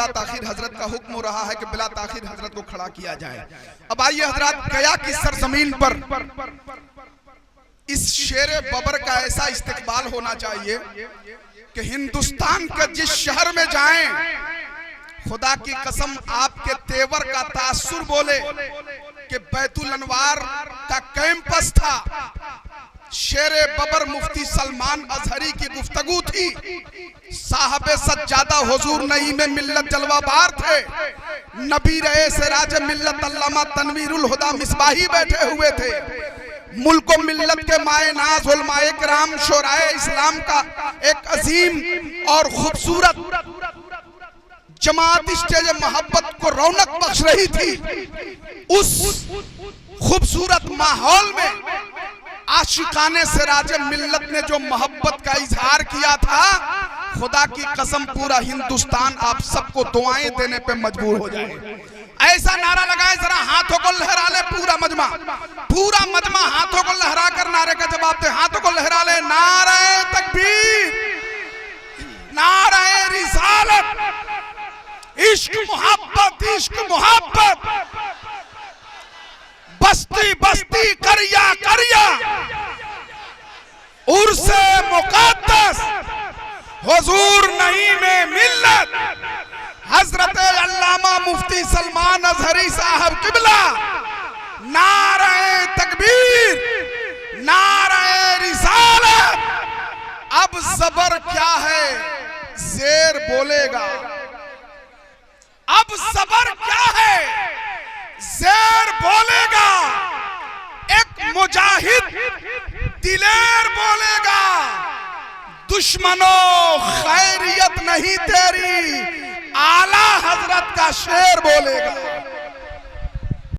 बिला ताखिर हजरत का हुक्म हो रहा है कि बिला ताखिर हजरत को खड़ा किया जाए। अब आइए हजरत, गया की सरजमीन पर इस शेर बबर का ऐसा इस्तेकबाल होना चाहिए कि हिंदुस्तान के जिस शहर में जाएं, खुदा की कसम आपके तेवर का तासुर बोले कि बैतुल अनवार का कैंपस था, शेरे बबर मुफ्ती सलमान अजहरी की गुफ्तगू थी, साहबे सज्जादा हुजूर नईम मिल्लत जलवाबार थे, नबी रहे सिराज मिल्लत अल्लामा तनवीरुल हुदा मिसबाही बैठे हुए थे, मुल्क मिल्लत के माए नाज उलमाए किराम शोराए इस्लाम का एक अजीम और खूबसूरत जमात स्टेज मोहब्बत को रौनक बख्श रही थी। उस खूबसूरत माहौल में आशिकाने सिराज मिल्लत ने जो मोहब्बत का इजहार किया था, खुदा की कसम पूरा हिंदुस्तान आप सबको दुआएं देने पे मजबूर हो जाए। ऐसा नारा लगाए, जरा हाथों को लहरा ले पूरा मजमा हाथों को लहरा कर नारे का जवाब दे। हाथों को लहरा ले, नारे तकबीर, नारे रिसालत, इश्क मोहब्बत, बस्ती बस्ती करिया करिया, उर्से मुक़द्दस हुजूर नईम मिल्लत हजरत अल्लामा मुफ्ती सलमान अजहरी साहब किबला, नारे तकबीर, नारे रिसालत। अब ज़बर क्या है, ज़ेर बोलेगा। अब ज़बर क्या है, ज़ेर बोलेगा। एक मुजाहिद दिलेर बोलेगा, दुश्मनों खैरियत नहीं तेरी, आला हजरत का शेर बोलेगा।